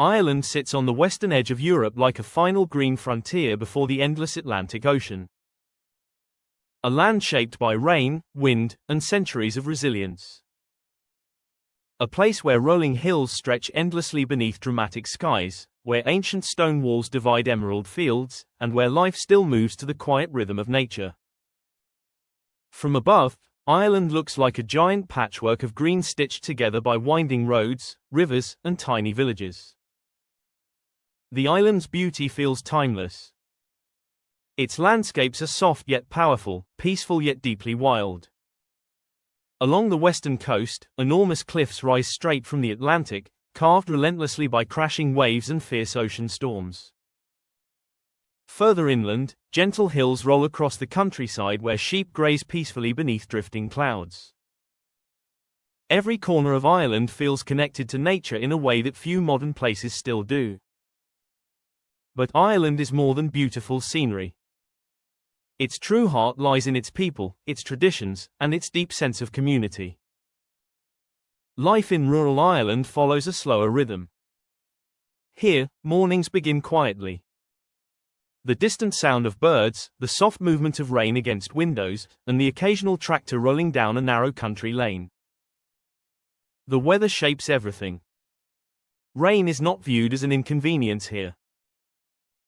Ireland sits on the western edge of Europe like a final green frontier before the endless Atlantic Ocean. A land shaped by rain, wind, and centuries of resilience. A place where rolling hills stretch endlessly beneath dramatic skies, where ancient stone walls divide emerald fields, and where life still moves to the quiet rhythm of nature. From above, Ireland looks like a giant patchwork of green stitched together by winding roads, rivers, and tiny villages. The island's beauty feels timeless. Its landscapes are soft yet powerful, peaceful yet deeply wild. Along the western coast, enormous cliffs rise straight from the Atlantic, carved relentlessly by crashing waves and fierce ocean storms. Further inland, gentle hills roll across the countryside where sheep graze peacefully beneath drifting clouds. Every corner of Ireland feels connected to nature in a way that few modern places still do. But Ireland is more than beautiful scenery. Its true heart lies in its people, its traditions, and its deep sense of community. Life in rural Ireland follows a slower rhythm. Here, mornings begin quietly. The distant sound of birds, the soft movement of rain against windows, and the occasional tractor rolling down a narrow country lane. The weather shapes everything. Rain is not viewed as an inconvenience here.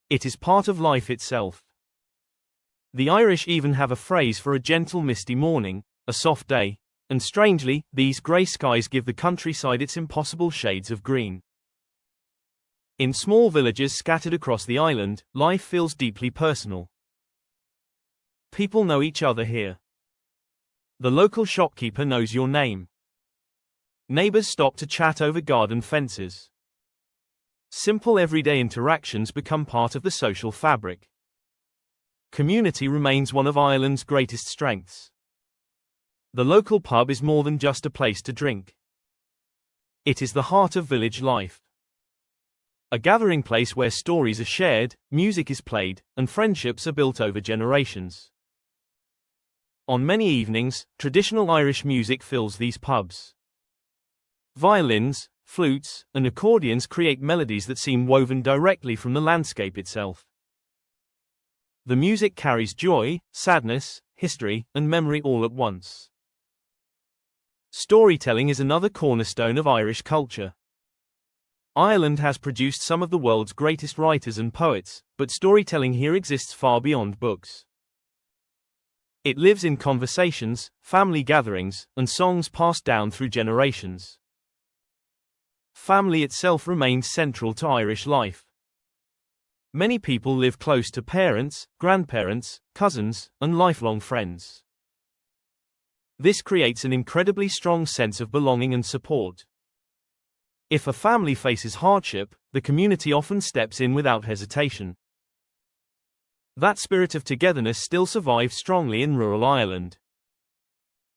It is part of life itself. The Irish even have a phrase for a gentle misty morning, a soft day, and strangely, these grey skies give the countryside its impossible shades of green. In small villages scattered across the island, life feels deeply personal. People know each other here. The local shopkeeper knows your name. Neighbors stop to chat over garden fences. Simple everyday interactions become part of the social fabric. Community remains one of Ireland's greatest strengths. The local pub is more than just a place to drink. It is the heart of village life. A gathering place where stories are shared, music is played, and friendships are built over generations. On many evenings, traditional Irish music fills these pubs. Violins, flutes, and accordions create melodies that seem woven directly from the landscape itself. The music carries joy, sadness, history, and memory all at once. Storytelling is another cornerstone of Irish culture. Ireland has produced some of the world's greatest writers and poets, but storytelling here exists far beyond books. It lives in conversations, family gatherings, and songs passed down through generations. Family itself remains central to Irish life. Many people live close to parents, grandparents, cousins, and lifelong friends. This creates an incredibly strong sense of belonging and support. If a family faces hardship, the community often steps in without hesitation. That spirit of togetherness still survives strongly in rural Ireland.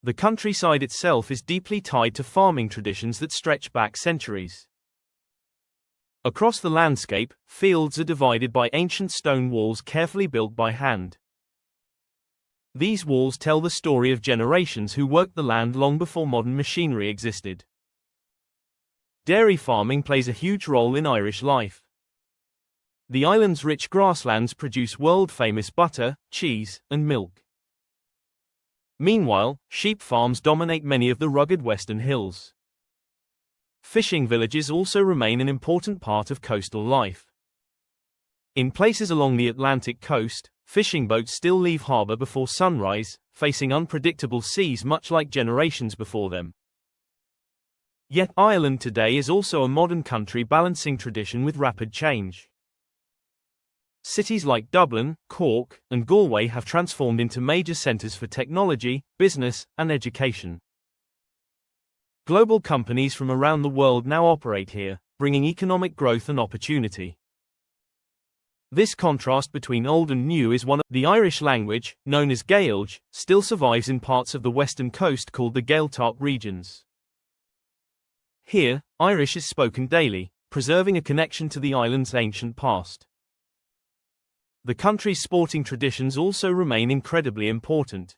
The countryside itself is deeply tied to farming traditions that stretch back centuries. Across the landscape, fields are divided by ancient stone walls carefully built by hand. These walls tell the story of generations who worked the land long before modern machinery existed. Dairy farming plays a huge role in Irish life. The island's rich grasslands produce world-famous butter, cheese, and milk. Meanwhile, sheep farms dominate many of the rugged western hills. Fishing villages also remain an important part of coastal life. In places along the Atlantic coast, fishing boats still leave harbor before sunrise, facing unpredictable seas much like generations before them. Yet Ireland today is also a modern country balancing tradition with rapid change. Cities like Dublin, Cork, and Galway have transformed into major centers for technology, business, and education. Global companies from around the world now operate here, bringing economic growth and opportunity. This contrast between old and new is one of the Irish language, known as Gaelge, still survives in parts of the western coast called the Gaeltacht regions. Here, Irish is spoken daily, preserving a connection to the island's ancient past. The country's sporting traditions also remain incredibly important.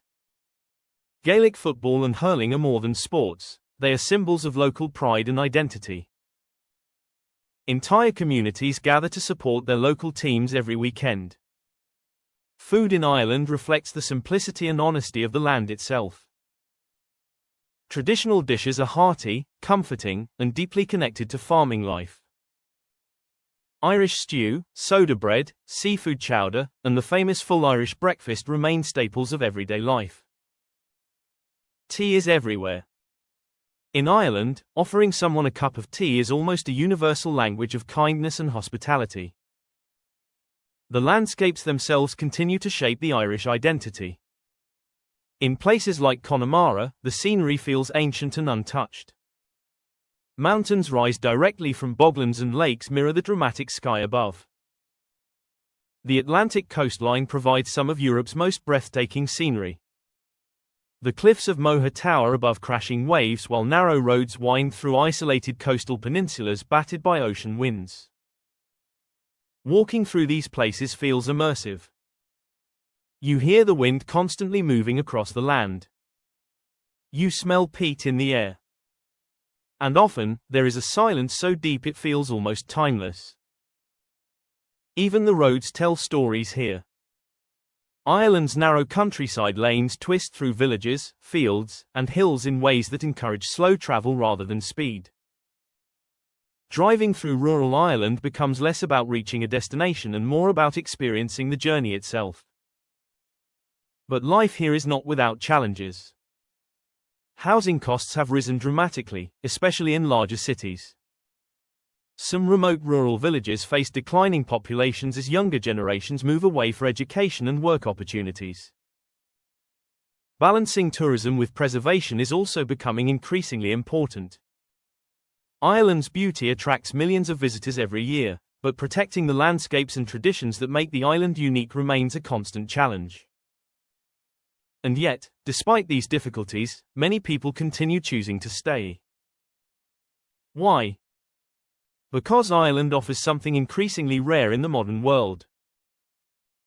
Gaelic football and hurling are more than sports, they are symbols of local pride and identity. Entire communities gather to support their local teams every weekend. Food in Ireland reflects the simplicity and honesty of the land itself. Traditional dishes are hearty, comforting, and deeply connected to farming life. Irish stew, soda bread, seafood chowder, and the famous full Irish breakfast remain staples of everyday life. Tea is everywhere. In Ireland, offering someone a cup of tea is almost a universal language of kindness and hospitality. The landscapes themselves continue to shape the Irish identity. In places like Connemara, the scenery feels ancient and untouched. Mountains rise directly from boglands and lakes mirror the dramatic sky above. The Atlantic coastline provides some of Europe's most breathtaking scenery. The cliffs of Moher tower above crashing waves while narrow roads wind through isolated coastal peninsulas battered by ocean winds. Walking through these places feels immersive. You hear the wind constantly moving across the land. You smell peat in the air. And often, there is a silence so deep it feels almost timeless. Even the roads tell stories here. Ireland's narrow countryside lanes twist through villages, fields, and hills in ways that encourage slow travel rather than speed. Driving through rural Ireland becomes less about reaching a destination and more about experiencing the journey itself. But life here is not without challenges. Housing costs have risen dramatically, especially in larger cities. Some remote rural villages face declining populations as younger generations move away for education and work opportunities. Balancing tourism with preservation is also becoming increasingly important. Ireland's beauty attracts millions of visitors every year, but protecting the landscapes and traditions that make the island unique remains a constant challenge. And yet, despite these difficulties, many people continue choosing to stay. Why? Because Ireland offers something increasingly rare in the modern world.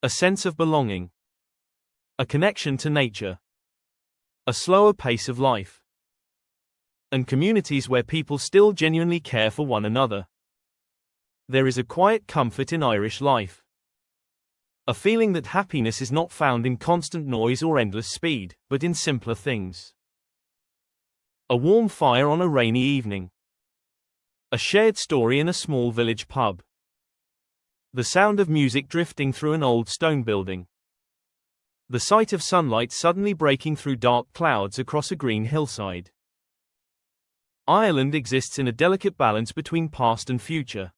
A sense of belonging. A connection to nature. A slower pace of life. And communities where people still genuinely care for one another. There is a quiet comfort in Irish life. A feeling that happiness is not found in constant noise or endless speed, but in simpler things. A warm fire on a rainy evening. A shared story in a small village pub. The sound of music drifting through an old stone building. The sight of sunlight suddenly breaking through dark clouds across a green hillside. Ireland exists in a delicate balance between past and future.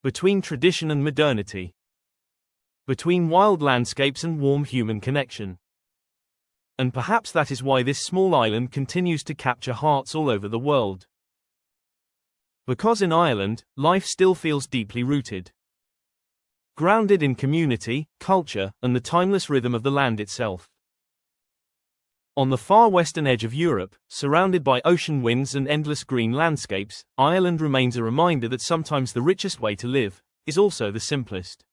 Between tradition and modernity. Between wild landscapes and warm human connection. And perhaps that is why this small island continues to capture hearts all over the world. Because in Ireland, life still feels deeply rooted. Grounded in community, culture, and the timeless rhythm of the land itself. On the far western edge of Europe, surrounded by ocean winds and endless green landscapes, Ireland remains a reminder that sometimes the richest way to live is also the simplest.